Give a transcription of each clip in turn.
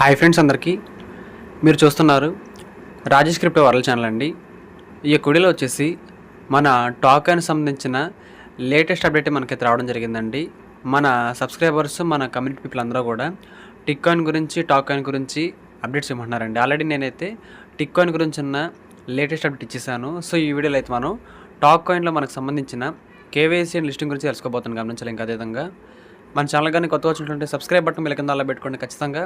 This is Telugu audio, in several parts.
హాయ్ ఫ్రెండ్స్, అందరికీ మీరు చూస్తున్నారు రాజేష్ క్రిప్టో వరల్డ్ ఛానల్ అండి. ఈ వీడియోలో వచ్చేసి మన టాకాయిన్ సంబంధించిన లేటెస్ట్ అప్డేట్ మనకైతే రావడం జరిగిందండి. మన సబ్స్క్రైబర్స్, మన కమ్యూనిటీ పీపుల్ అందరూ కూడా టిక్ కాయిన్ గురించి, టాకాయిన్ గురించి అప్డేట్స్ ఇవ్వమంటున్నారండి. ఆల్రెడీ నేనైతే టిక్ కాయిన్ గురించి ఉన్న లేటెస్ట్ అప్డేట్ ఇచ్చేసాను. సో ఈ వీడియోలో అయితే మనం టాక్ కాయిన్లో మనకు సంబంధించిన కేవైసీ అండ్ లిస్టింగ్ గురించి తెలుసుకోబోతున్నాం. గమనించాలి. ఇంకా అదేవిధంగా మన ఛానల్ కానీ కొత్తగా వచ్చినట్టుంటే సబ్స్క్రైబ్ బటన్ మీ కింద అలా పెట్టుకోండి. ఖచ్చితంగా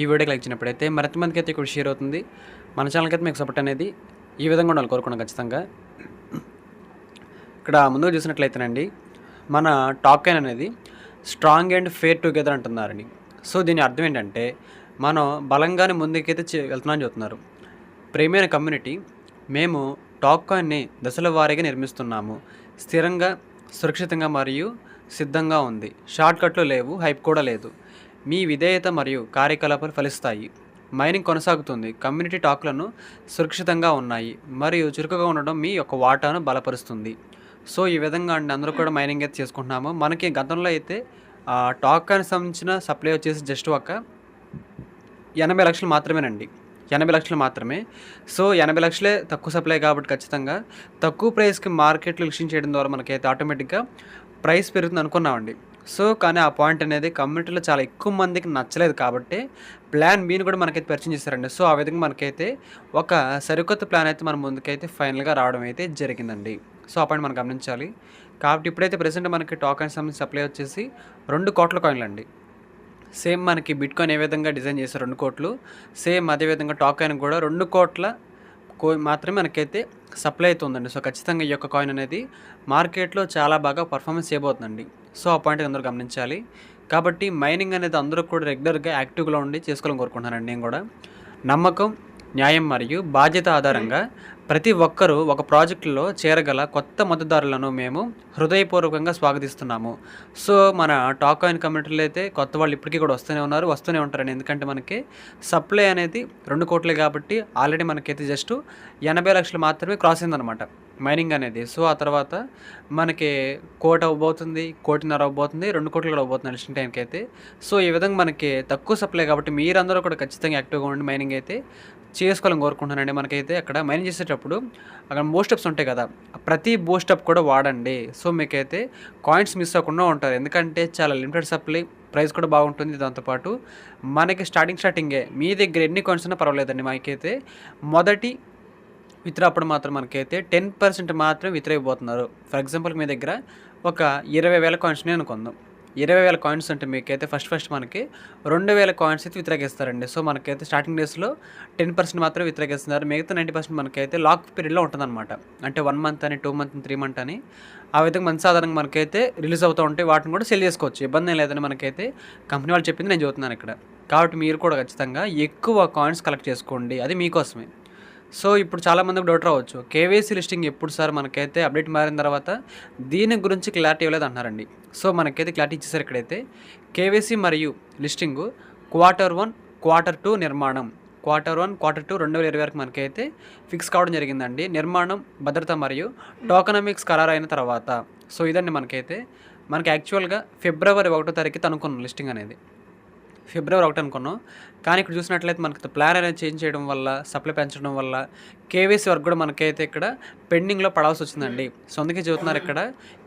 ఈ వీడియోకి లైక్ ఇచ్చినప్పుడైతే మరింత మందికి అయితే ఇక్కడ షేర్ అవుతుంది. మన ఛానల్కి అయితే మీకు సపోర్ట్ అనేది ఈ విధంగా ఉండాలి కోరుకున్నాం. ఖచ్చితంగా ఇక్కడ ముందుగా చూసినట్లయితేనండి, మన టాక్ కాయిన్ అనేది స్ట్రాంగ్ అండ్ ఫేర్ టుగెదర్ అంటున్నారండి. సో దీని అర్థం ఏంటంటే, మనం బలంగానే ముందుకైతే వెళ్తున్నామని చెబుతున్నారు. ప్రేమైన కమ్యూనిటీ, మేము టాక్ కాయిన్ని దశల వారీగా నిర్మిస్తున్నాము. స్థిరంగా, సురక్షితంగా మరియు సిద్ధంగా ఉంది. షార్ట్కట్లు లేవు, హైప్ కూడా లేదు. మీ విధేయత మరియు కార్యకలాపాలు ఫలిస్తాయి. మైనింగ్ కొనసాగుతుంది. కమ్యూనిటీ టాక్లను సురక్షితంగా ఉన్నాయి మరియు చురుకుగా ఉండడం మీ యొక్క వాటాను బలపరుస్తుంది. సో ఈ విధంగా అండి అందరూ కూడా మైనింగ్ అయితే చేసుకుంటున్నాము. మనకి గతంలో అయితే టాక్ కాయిన్ సంబంధించిన సప్లై వచ్చేసి జస్ట్ ఒక 80 లక్షలు మాత్రమేనండి. 80 లక్షలు మాత్రమే. సో 80 లక్షలే తక్కువ సప్లై కాబట్టి ఖచ్చితంగా తక్కువ ప్రైస్కి మార్కెట్లో లిస్టింగ్ చేయడం ద్వారా మనకైతే ఆటోమేటిక్గా ప్రైస్ పెరుగుతుంది అనుకున్నామండి. సో కానీ ఆ పాయింట్ అనేది కమ్యూనిటీలో చాలా ఎక్కువ మందికి నచ్చలేదు కాబట్టి ప్లాన్ బీని కూడా మనకైతే పరిచయం చేశారండి. సో ఆ విధంగా మనకైతే ఒక సరికొత్త ప్లాన్ అయితే మన ముందుకైతే ఫైనల్గా రావడం అయితే జరిగిందండి. సో ఆ పాయింట్ మనం గమనించాలి. కాబట్టి ఇప్పుడైతే ప్రెసెంట్ మనకి టాక్ కాయిన్ సంబంధించి సప్లై వచ్చేసి 2 కోట్ల కాయిన్లు అండి. సేమ్ మనకి బిట్ కాయిన్ ఏ విధంగా డిజైన్ చేశారు 2 కోట్లు, సేమ్ అదేవిధంగా టాక్ కాయిన్ కూడా 2 కోట్ల మాత్రమే మనకైతే సప్లై అవుతుందండి. సో ఖచ్చితంగా ఈ యొక్క కాయిన్ అనేది మార్కెట్లో చాలా బాగా పర్ఫార్మెన్స్ చేయబోతుందండి. సో ఆ పాయింట్ అందరూ గమనించాలి. కాబట్టి మైనింగ్ అనేది అందరూ కూడా రెగ్యులర్గా యాక్టివ్గా ఉండి చేసుకోవాలని కోరుకుంటున్నానండి. నేను కూడా నమ్మకం, న్యాయం మరియు బాధ్యత ఆధారంగా ప్రతి ఒక్కరూ ఒక ప్రాజెక్టులో చేరగల కొత్త మద్దతుదారులను మేము హృదయపూర్వకంగా స్వాగతిస్తున్నాము. సో మన టాక్ కాయిన్ కమ్యూనిటీలో అయితే కొత్త వాళ్ళు ఇప్పటికీ కూడా వస్తూనే ఉంటారండి. ఎందుకంటే మనకి సప్లై అనేది 2 కోట్లే కాబట్టి ఆల్రెడీ మనకైతే జస్ట్ 80 లక్షలు మాత్రమే క్రాస్ అయిందనమాట మైనింగ్ అనేది. సో ఆ తర్వాత మనకి 1 కోటి అవ్వబోతుంది, 1.5 కోటి అవ్వబోతుంది, 2 కోట్లు కూడా అవ్వబోతుంది లిస్టింగ్ టైంకి అయితే. సో ఈ విధంగా మనకి తక్కువ సప్లై కాబట్టి మీరందరూ కూడా ఖచ్చితంగా యాక్టివ్గా ఉండి మైనింగ్ అయితే చేసుకోవాలని కోరుకుంటున్నానండి. మనకైతే అక్కడ మైనింగ్ చేసేటప్పుడు అక్కడ బూస్టప్స్ ఉంటాయి కదా, ప్రతి బూస్టప్ కూడా వాడండి. సో మీకైతే కాయిన్స్ మిస్ అవ్వకుండా ఉంటారు. ఎందుకంటే చాలా లిమిటెడ్ సప్లై, ప్రైస్ కూడా బాగుంటుంది. దాంతోపాటు మనకి స్టార్టింగే మీ దగ్గర ఎన్ని కాయిన్స్ ఉన్నా పర్వాలేదండి. మనకైతే మొదటి విత్డ్రా అప్పుడు మాత్రం మనకైతే 10% మాత్రమే విత్డ్రా అయిపోతున్నారు. ఫర్ ఎగ్జాంపుల్ మీ దగ్గర ఒక 20,000 కాయిన్స్ని అనుకుందాం. 20,000 కాయిన్స్ అంటే మీకైతే ఫస్ట్ మనకి 2,000 కాయిన్స్ అయితే విత్డ్రాకి ఇస్తారండి. సో మనకైతే స్టార్టింగ్ డేస్లో 10% మాత్రమే విత్డ్రాకి ఇస్తున్నారు. మిగతా 90% మనకైతే లాక్ పీరియడ్లో ఉంటుందన్నమాట. అంటే 1 మంత్ అని, 2 మంత్, 3 మంత్ అని ఆ విధంగా మంచి సాధారణంగా మనకైతే రిలీజ్ అవుతూ ఉంటాయి. వాటిని కూడా సెల్ చేసుకోవచ్చు, ఇబ్బంది ఏం లేదని మనకైతే కంపెనీ వాళ్ళు చెప్పింది నేను చదువుతున్నాను ఇక్కడ. కాబట్టి మీరు కూడా ఖచ్చితంగా ఎక్కువ కాయిన్స్ కలెక్ట్ చేసుకోండి, అది మీకోసమే. సో ఇప్పుడు చాలామందికి డౌట్ రావచ్చు, కేవైసీ లిస్టింగ్ ఎప్పుడు సార్? మనకైతే అప్డేట్ మారిన తర్వాత దీని గురించి క్లారిటీ ఇవ్వలేదు అంటున్నారండి. సో మనకైతే క్లారిటీ ఇచ్చేసారు ఇక్కడైతే. కేవైసీ మరియు లిస్టింగ్ Q1, Q2 నిర్మాణం, Q1, Q2 2020 వరకు మనకైతే ఫిక్స్ కావడం జరిగిందండి. నిర్మాణం, భద్రత మరియు టోకనమిక్స్ ఖరారు అయిన తర్వాత. సో ఇదండి మనకి యాక్చువల్గా ఫిబ్రవరి 1వ తారీఖు అనుకున్నాం లిస్టింగ్ అనేది. ఫిబ్రవరి 1 అనుకున్నాం. కానీ ఇక్కడ చూసినట్లయితే మనకి ప్లాన్ అనేది చేంజ్ చేయడం వల్ల, సప్లై పెంచడం వల్ల కేవైసీ వర్క్ కూడా మనకైతే ఇక్కడ పెండింగ్లో పడాల్సి వచ్చిందండి. సో అందుకే చెబుతున్నారు ఇక్కడ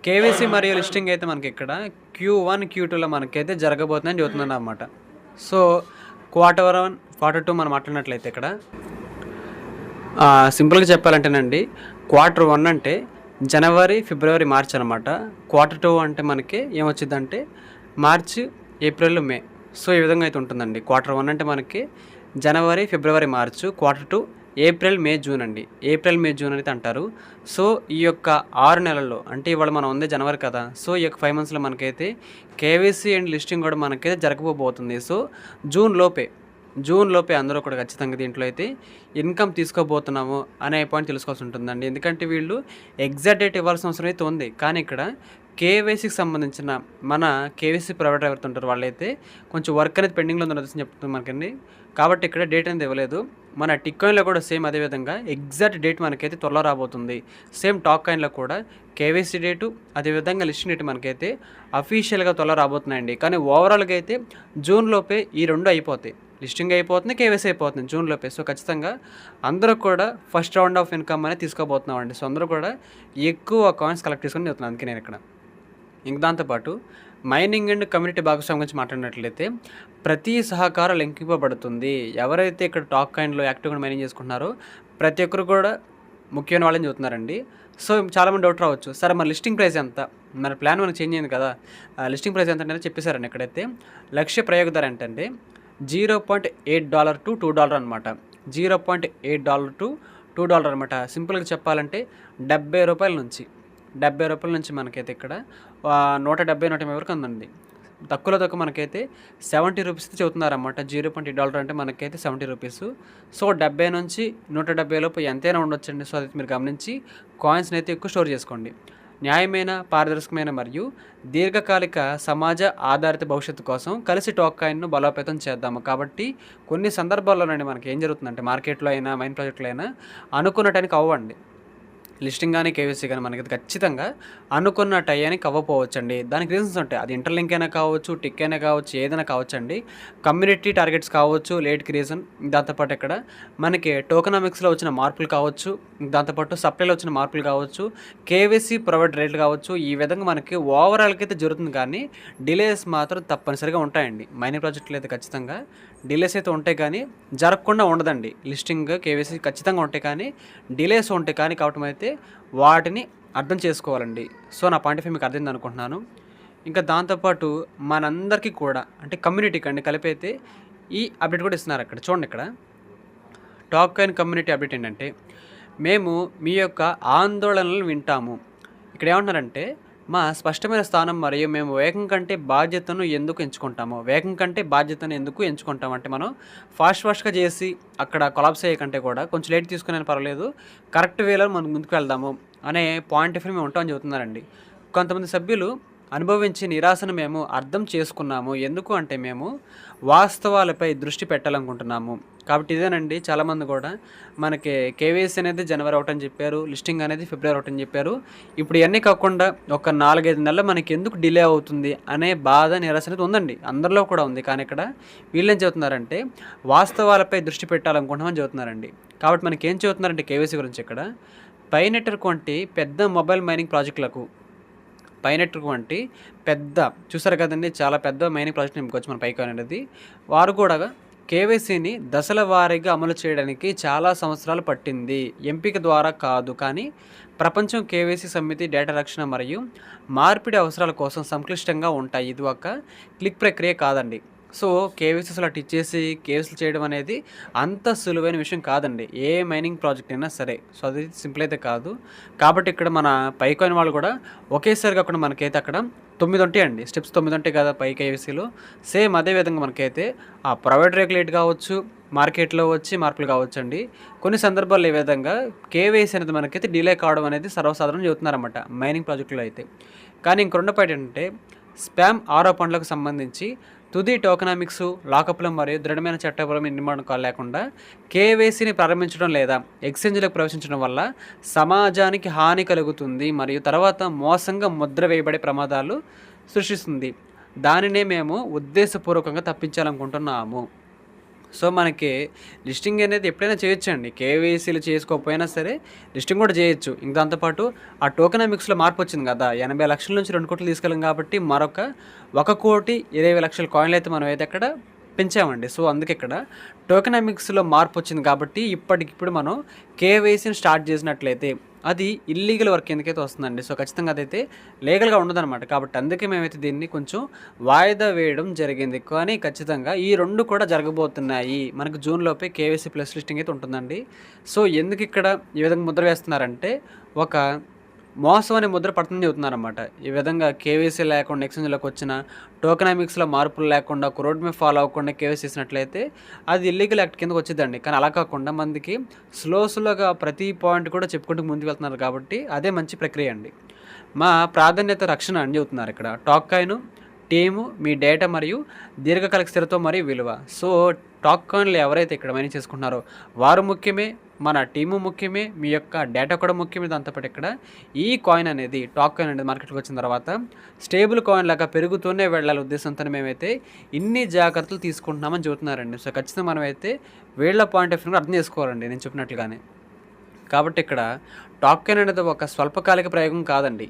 కేవైసీ మరియు లిస్టింగ్ అయితే మనకి ఇక్కడ Q1, Q2లో మనకైతే జరగబోతుందని చెబుతున్నాను అన్నమాట. సో Q1, Q2 మనం మాట్లాడినట్లయితే ఇక్కడ సింపుల్గా చెప్పాలంటేనండి, Q1 అంటే జనవరి, ఫిబ్రవరి, మార్చ్ అనమాట. Q2 అంటే మనకి ఏమొచ్చిందంటే మార్చి, ఏప్రిల్, మే. సో ఈ విధంగా అయితే ఉంటుందండి. Q1 అంటే మనకి జనవరి, ఫిబ్రవరి, మార్చ్. Q2 ఏప్రిల్, మే, జూన్ అండి. ఏప్రిల్, మే, జూన్ అయితే అంటారు. సో ఈ యొక్క 6 నెలల్లో, అంటే ఇవాళ మనం ఉంది జనవరి కదా, సో ఈ యొక్క 5 మంత్స్లో మనకైతే కేవైసీ అండ్ లిస్టింగ్ కూడా మనకైతే జరగబోతుంది. సో జూన్ లోపే అందరూ కూడా ఖచ్చితంగా దీంట్లో అయితే ఇన్కమ్ తీసుకోబోతున్నాము అనే పాయింట్ తెలుసుకోవాల్సి ఉంటుందండి. ఎందుకంటే వీళ్ళు ఎగ్జాక్ట్ డేట్ ఇవ్వాల్సిన అవసరం అయితే ఉంది. కానీ ఇక్కడ కేవైసీకి సంబంధించిన మన కేవైసీ ప్రొవైడర్ ఎవరైతే ఉంటారో వాళ్ళైతే కొంచెం వర్క్ అనేది పెండింగ్లో ఉందని చెప్తుంది మనకండి. కాబట్టి ఇక్కడ డేట్ అనేది ఇవ్వలేదు. మన టిక్ కాయిన్లో కూడా సేమ్ అదేవిధంగా ఎగ్జాక్ట్ డేట్ మనకైతే త్వరలో రాబోతుంది. సేమ్ టాక్ కాయిన్లో కూడా కేవైసీ డేటు అదేవిధంగా లిస్టింగ్ డేట్ మనకైతే అఫీషియల్గా త్వరలో రాబోతున్నాయండి. కానీ ఓవరాల్గా అయితే జూన్ లోపే ఈ 2 అయిపోతాయి. లిస్టింగ్ అయిపోతుంది, కేవైసీ అయిపోతుంది జూన్‌లోపే. సో, ఖచ్చితంగా అందరూ కూడా ఫస్ట్ రౌండ్ ఆఫ్ ఇన్‌కమ్ అనేది తీసుకోబోతున్నామండి. సో, అందరూ కూడా ఎక్కువ కాయిన్స్ కలెక్ట్ చేసుకొని చెప్తున్నాను అందుకే నేనిక్కడ. ఇంక దాంతో పాటు మైనింగ్ అండ్ కమ్యూనిటీ భాగస్వామ్యం గురించి మాట్లాడినట్లయితే ప్రతి సహకారం లింకింపబడుతుంది. ఎవరైతే ఇక్కడ టాక్ కాయిన్‌లో యాక్టివ్‌గా మైనింగ్ చేసుకుంటున్నారో ప్రతి ఒక్కరు కూడా ముఖ్యమైన వాళ్ళని చెబుతున్నారండి. సో, చాలామంది డౌట్ రావచ్చు. సరే మరి లిస్టింగ్ ప్రైస్ ఎంత? మరి ప్లాన్ మనకు చేంజ్ అయింది కదా! లిస్టింగ్ ప్రైస్ ఎంత అనేది చెప్పేసారండి ఇక్కడైతే. లక్ష్య ప్రయోగ ధర ఎంతంటే $0.8 to $2 అనమాట. $0.8 to $2 అనమాట. సింపుల్‌గా చెప్పాలంటే రూ. 70 నుంచి రూ. 70 నుంచి మనకైతే ఇక్కడ 170, 180 వరకు ఉందండి. తక్కువలో తక్కువ మనకైతే రూ. 70 చెబుతున్నారన్నమాట. $0.8 అంటే మనకైతే రూ. 70. సో, 70 నుంచి 170 లోపు ఎంతైనా ఉండొచ్చండి. సో, అది మీరు గమనించి కాయిన్స్‌ని అయితే ఎక్కువ స్టోర్ చేసుకోండి. న్యాయమైన, పారదర్శకమైన మరియు దీర్ఘకాలిక సమాజ ఆధారిత భవిష్యత్తు కోసం కలిసి టాక్ కాయిన్‌ను బలోపేతం చేద్దాము. కాబట్టి కొన్ని సందర్భాల్లోనండి మనకి ఏం జరుగుతుందంటే మార్కెట్‌లో అయినా, మైన్ ప్రాజెక్ట్‌లో అయినా అనుకున్న టైంకి అవ్వండి. లిస్టింగ్ కానీ, కేవైసీ కానీ మనకి ఖచ్చితంగా అనుకున్న టయానికి అవ్వకపోవచ్చండి. దానికి రీజన్స్ ఉంటాయి. అది ఇంటర్లింక్ అయినా కావచ్చు, టిక్ అయినా కావచ్చు, ఏదైనా కావచ్చండి. కమ్యూనిటీ టార్గెట్స్ కావచ్చు, లేట్‌కి రీజన్. దాంతోపాటు ఇక్కడ మనకి టోకెనామిక్స్‌లో వచ్చిన మార్పులు కావచ్చు, దాంతోపాటు సప్లైలో వచ్చిన మార్పులు కావచ్చు, కేవైసీ ప్రొవైడ్ రేట్లు కావచ్చు. ఈ విధంగా మనకి ఓవరాల్‌గా అయితే జరుగుతుంది కానీ డిలేస్ మాత్రం తప్పనిసరిగా ఉంటాయండి. మైనింగ్ ప్రాజెక్టులు అయితే ఖచ్చితంగా డిలేస్ అయితే ఉంటాయి కానీ జరగకుండా ఉండదండి. లిస్టింగ్, కేవైసీ ఖచ్చితంగా ఉంటాయి కానీ డిలేస్ ఉంటాయి కానీ కావటం అయితే వాటిని అర్థం చేసుకోవాలండి. సో, నా పాయింట్ ఆఫ్ వ్యూ మీకు అర్థమైంది అనుకుంటున్నాను. ఇంకా దాంతోపాటు మనందరికీ కూడా అంటే కమ్యూనిటీకి అండి కలిపి అయితే ఈ అప్డేట్ కూడా ఇస్తున్నారు అక్కడ. చూడండి ఇక్కడ టాక్ కాయిన్ కమ్యూనిటీ అప్డేట్ ఏంటంటే మేము మీ యొక్క ఆందోళనలు వింటాము. ఇక్కడ ఏమంటున్నారంటే మా స్పష్టమైన స్థానం మరియు మేము వేగం కంటే బాధ్యతను ఎందుకు ఎంచుకుంటాము? వేగం కంటే బాధ్యతను ఎందుకు ఎంచుకుంటాం అంటే మనం ఫాస్ట్‌గా చేసి అక్కడ కొలాప్స్ అయ్యే కంటే కూడా కొంచెం లేట్ తీసుకున్నా పర్వాలేదు. కరెక్ట్ వేలో మనం ముందుకు వెళ్దాము అనే పాయింట్ ఆఫ్ వ్యూ మేము ఉంటామని చెబుతున్నారండి. కొంతమంది సభ్యులు అనుభవించే నిరాశను మేము అర్థం చేసుకున్నాము. ఎందుకు అంటే మేము వాస్తవాలపై దృష్టి పెట్టాలనుకుంటున్నాము. కాబట్టి ఇదేనండి చాలామంది కూడా మనకి కేవైసీ అనేది జనవరి 1 అని చెప్పారు. లిస్టింగ్ అనేది ఫిబ్రవరి 1 అని చెప్పారు. ఇప్పుడు ఇవన్నీ కాకుండా ఒక 4, 5 నెలలు మనకి ఎందుకు డిలే అవుతుంది అనే బాధ, నిరాశ అనేది ఉందండి. అందరిలో కూడా ఉంది. కానీ ఇక్కడ వీళ్ళేం చెబుతున్నారంటే వాస్తవాలపై దృష్టి పెట్టాలనుకుంటున్నామని చెబుతున్నారండి. కాబట్టి మనకి ఏం చెబుతున్నారంటే కేవైసీ గురించి ఇక్కడ పైనెట్వర్క్ వంటి పెద్ద మొబైల్ మైనింగ్ ప్రాజెక్టులకు పైనెట్వర్క్ వంటి పెద్ద చూసారు కదండి చాలా పెద్ద మైనింగ్ ప్రాజెక్ట్ నింపుకోవచ్చు మన పైకాన్ అనేది. వారు కూడా కేవైసీని దశల వారీగా అమలు చేయడానికి చాలా సంవత్సరాలు పట్టింది. ఎంపిక ద్వారా కాదు కానీ ప్రపంచం కేవైసీ సమితి డేటా రక్షణ మరియు మార్పిడి అవసరాల కోసం సంక్లిష్టంగా ఉంటాయి. ఇది ఒక క్లిక్ ప్రక్రియ కాదండి. సో, కేవైసీస్ అలా ఇచ్చేసి కేవైసీలు చేయడం అనేది అంత సులువైన విషయం కాదండి. ఏ మైనింగ్ ప్రాజెక్ట్ అయినా సరే. సో, అది సింపుల్ అయితే కాదు. కాబట్టి ఇక్కడ మన పైకాయిన్ వాళ్ళు కూడా ఒకేసారి కాకుండా మనకైతే అక్కడ 9 ఉంటాయండి. స్టెప్స్ 9 ఉంటాయి కదా పై కేవైసీలో. సేమ్ అదే విధంగా మనకైతే ఆ ప్రొవైడర్ రెగ్యులేట్ కావచ్చు, మార్కెట్లో వచ్చి మార్పులు కావచ్చండి. కొన్ని సందర్భాల్లో ఈ విధంగా కేవైసీ అనేది మనకైతే డిలే కావడం అనేది సర్వసాధారణం చెబుతున్నారన్నమాట మైనింగ్ ప్రాజెక్టులో అయితే. కానీ ఇంక రెండో పాయింట్ ఏంటంటే స్పామ్ ఆరోపణలకు సంబంధించి తుది టోకెనామిక్స్, లాకప్లు మరియు దృఢమైన చట్టపరమైన నిర్మాణం లేకుండా కేవైసీని ప్రారంభించడం లేదా ఎక్స్చేంజ్లకు ప్రవేశించడం వల్ల సమాజానికి హాని కలుగుతుంది మరియు తర్వాత మోసంగా ముద్ర వేయబడే ప్రమాదాలు సృష్టిస్తుంది. దానినే మేము ఉద్దేశపూర్వకంగా తప్పించాలనుకుంటున్నాము. సో, మనకి లిస్టింగ్ అనేది ఎప్పుడైనా చేయొచ్చండి. కేవైసీలు చేసుకోకపోయినా సరే లిస్టింగ్ కూడా చేయొచ్చు. ఇంక దాంతోపాటు ఆ టోకెనామిక్స్‌లో మార్పు వచ్చింది కదా! 80 లక్షల నుంచి 2 కోట్లు తీసుకెళ్ళాం కాబట్టి మరొక 1,20,00,000 కాయిన్లు అయితే మనం అయితే అక్కడ పెంచామండి. సో, అందుకే ఇక్కడ టోకెనామిక్స్‌లో మార్పు వచ్చింది కాబట్టి ఇప్పటికిప్పుడు మనం కేవైసీని స్టార్ట్ చేసినట్లయితే అది ఇల్లీగల్ వర్క్ కిందకైతే వస్తుందండి. సో, ఖచ్చితంగా అదైతే లీగల్‌గా ఉండదనమాట. కాబట్టి అందుకే మేమైతే దీన్ని కొంచెం వాయిదా వేయడం జరిగింది. కానీ ఖచ్చితంగా ఈ 2 కూడా జరగబోతున్నాయి. మనకు జూన్‌లోపే కేవైసీ ప్లస్ లిస్టింగ్ అయితే ఉంటుందండి. సో, ఎందుకు ఇక్కడ ఈ విధంగా ముద్ర వేస్తున్నారంటే ఒక మోసం అనే ముద్ర పడుతుందని చెబుతున్నారన్నమాట. ఈ విధంగా కేవైసీ లేకుండా ఎక్స్చేంజ్‌లోకి వచ్చిన టోకెనామిక్స్‌లో మార్పులు లేకుండా ఒక రోడ్ మ్యాప్ ఫాలో అవ్వకుండా కేవైసీ చేసినట్లయితే అది ఇల్లీగల్ యాక్ట్ కిందకి వచ్చిద్దండి. కానీ అలా కాకుండా మనకి స్లోగా ప్రతి పాయింట్ కూడా చెప్పుకుంటూ ముందుకు వెళ్తున్నారు కాబట్టి అదే మంచి ప్రక్రియ అండి. మా ప్రాధాన్యత రక్షణ అని చెబుతున్నారు ఇక్కడ. టాక్ కాయిన్ టీము, మీ డేటా మరియు దీర్ఘకాలిక స్థిరత్వం మరియు విలువ. సో, టాక్ కాయిన్లు ఎవరైతే ఇక్కడ మైనింగ్ చేసుకుంటున్నారో వారు ముఖ్యమే, మన టీము ముఖ్యమే, మీ యొక్క డేటా కూడా ముఖ్యమే. దాంతోపాటు ఇక్కడ ఈ కాయిన్ అనేది టాక్ కాయిన్ అనేది మార్కెట్‌లోకి వచ్చిన తర్వాత స్టేబుల్ కాయిన్ లాగా పెరుగుతూనే వెళ్ళాలి ఉద్దేశంతోనే మేమైతే ఇన్ని జాగ్రత్తలు తీసుకుంటున్నామని చెబుతున్నారండి. సో, ఖచ్చితంగా మనమైతే వీళ్ళ పాయింట్ ఆఫ్ వ్యూ కూడా అర్థం చేసుకోవాలండి నేను చెప్పినట్లుగానే. కాబట్టి ఇక్కడ టాక్‌కాయిన్ అనేది ఒక స్వల్పకాలిక ప్రయోగం కాదండి.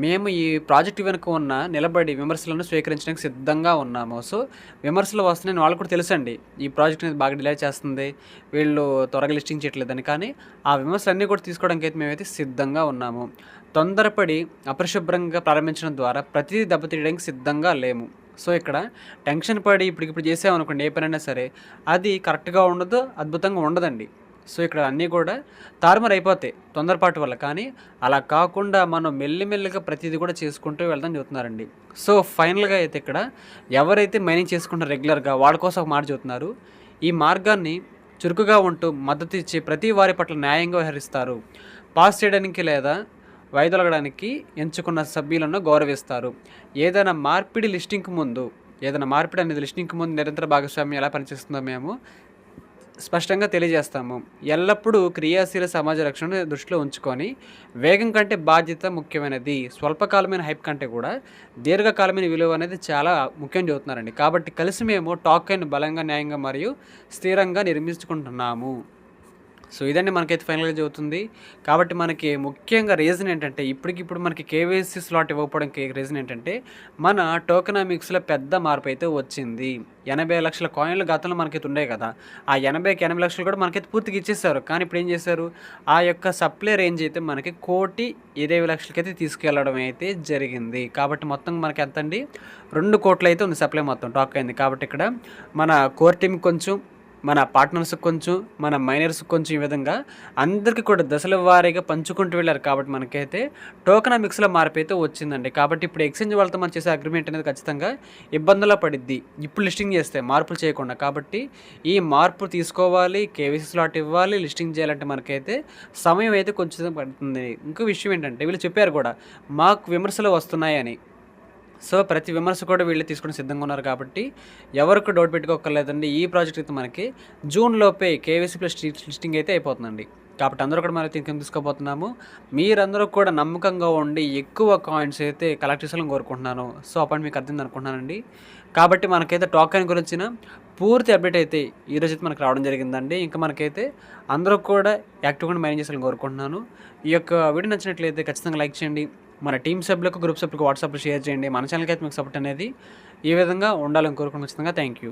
మేము ఈ ప్రాజెక్ట్ వెనుక ఉన్న నిలబడి విమర్శలను స్వీకరించడానికి సిద్ధంగా ఉన్నాము. సో, విమర్శలు వస్తున్నాయని వాళ్ళకి కూడా తెలుసండి. ఈ ప్రాజెక్ట్ అనేది బాగా డిలే చేస్తుంది. వీళ్ళు త్వరగా లిస్టింగ్ చేయట్లేదని. కానీ ఆ విమర్శలన్నీ కూడా తీసుకోవడానికైతే మేమైతే సిద్ధంగా ఉన్నాము. తొందరపడి అపరిశుభ్రంగా ప్రారంభించడం ద్వారా ప్రతిదీ దెబ్బతీయడానికి సిద్ధంగా లేము. సో, ఇక్కడ టెన్షన్ పడి ఇప్పటికిప్పుడు చేసామనుకోండి ఏ పనైనా సరే, అది కరెక్ట్‌గా ఉండదు, అద్భుతంగా ఉండదండి. సో, ఇక్కడ అన్నీ కూడా తారుమారైపోతాయి తొందరపాటు వల్ల. కానీ అలా కాకుండా మనం మెల్లిమెల్లిగా ప్రతీది కూడా చేసుకుంటూ వెళ్దామని చెబుతున్నారండి. సో, ఫైనల్‌గా అయితే ఇక్కడ ఎవరైతే మైనింగ్ చేసుకుంటారో రెగ్యులర్‌గా వాళ్ళ కోసం ఒక మాట చెబుతున్నారు. ఈ మార్గాన్ని చురుకుగా ఉంటూ మద్దతు ఇచ్చి ప్రతి వారి పట్ల న్యాయంగా వ్యవహరిస్తారు. పాస్ చేయడానికి లేదా వైదొలగడానికి ఎంచుకున్న సభ్యులను గౌరవిస్తారు. ఏదైనా మార్పిడి అనేది లిస్టింగ్‌కి ముందు నిరంతర భాగస్వామ్యం ఎలా పనిచేస్తుందో మేము స్పష్టంగా తెలియజేస్తాము. ఎల్లప్పుడూ క్రియాశీల సమాజ రక్షణను దృష్టిలో ఉంచుకొని వేగం కంటే బాధ్యత ముఖ్యమైనది. స్వల్పకాలమైన హైప్ కంటే కూడా దీర్ఘకాలమైన విలువ అనేది చాలా ముఖ్యం చెబుతున్నారండి. కాబట్టి కలిసి మేము టాక్‌కాయిన్ బలంగా, న్యాయంగా మరియు స్థిరంగా నిర్మించుకుంటున్నాము. సో, ఇదండి మనకైతే ఫైనల్‌గా చెబుతుంది. కాబట్టి మనకి ముఖ్యంగా రీజన్ ఏంటంటే ఇప్పటికిప్పుడు మనకి కేవైసీ స్లాట్ ఇవ్వకపోవడానికి రీజన్ ఏంటంటే మన టోకెనామిక్స్‌లో పెద్ద మార్పయితే వచ్చింది. 80,00,000 కాయిన్‌లు గతంలో మనకైతే ఉండేవి కదా! ఆ 80కి 80,00,000 కూడా మనకైతే పూర్తిగా ఇచ్చేసారు. కానీ ఇప్పుడేం చేశారు? ఆ యొక్క సప్లై రేంజ్ అయితే మనకి 1,20,00,000కైతే తీసుకెళ్లడం అయితే జరిగింది. కాబట్టి మొత్తం మనకి ఎంతండి? 2,00,00,000 అయితే ఉంది సప్లై మొత్తం టాక్‌కాయిన్‌ది. కాబట్టి ఇక్కడ మన కోర్ టీమ్‌కి కొంచెం, మన పార్ట్నర్స్‌కి కొంచెం, మన మైనర్స్‌కి కొంచెం ఈ విధంగా అందరికీ కూడా దశల వారీగా పంచుకుంటూ వెళ్లారు. కాబట్టి మనకైతే టోకెనామిక్స్‌లో మార్పయితే వచ్చిందండి. కాబట్టి ఇప్పుడు ఎక్స్‌చేంజ్ వాళ్ళతో మనం చేసే అగ్రీమెంట్ అనేది ఖచ్చితంగా ఇబ్బందుల్లో పడిద్ది. ఇప్పుడు లిస్టింగ్ చేస్తే మార్పులు చేయకుండా. కాబట్టి ఈ మార్పు తీసుకోవాలి, కేవైసీ స్లాట్ ఇవ్వాలి, లిస్టింగ్ చేయాలంటే మనకైతే సమయం అయితే కొంచెం పడుతుంది. ఇంకో విషయం ఏంటంటే వీళ్ళు చెప్పారు కూడా మాకు విమర్శలు వస్తున్నాయని. సో, ప్రతి విమర్శ కూడా వీళ్ళే తీసుకోవడానికి సిద్ధంగా ఉన్నారు. కాబట్టి ఎవరికి డౌట్ పెట్టుకోక్కర్లేదండి. ఈ ప్రాజెక్ట్ అయితే మనకి జూన్ లోపే కేవైసీ ప్లస్ లిస్టింగ్ అయితే అయిపోతుందండి. కాబట్టి అందరూ కూడా మనమైతే ఇన్కమ్ తీసుకోబోతున్నాము. మీరందరూ కూడా నమ్మకంగా ఉండి ఎక్కువ కాయిన్స్ అయితే కలెక్ట్ చేసుకోవాలని కోరుకుంటున్నాను. సో, ఆ పాయింట్ మీకు అర్థమైంది అనుకుంటున్నానండి. కాబట్టి మనకైతే టోకెన్ గురించిన పూర్తి అప్డేట్ అయితే ఈరోజైతే మనకు రావడం జరిగిందండి. ఇంకా మనకైతే అందరూ కూడా యాక్టివ్‌గా మైనింగ్ చేయాలని కోరుకుంటున్నాను. ఈ యొక్క వీడియో నచ్చినట్లయితే ఖచ్చితంగా లైక్ చేయండి. మన టీమ్ సభ్యులకు, గ్రూప్ సభ్యులకు వాట్సాప్‌లో షేర్ చేయండి. మన ఛానల్‌కి అయితే మీకు సపోర్ట్ అనేది ఈ విధంగా ఉండాలని కోరుకుంటున్నాను. ఖచ్చితంగా థ్యాంక్ యూ.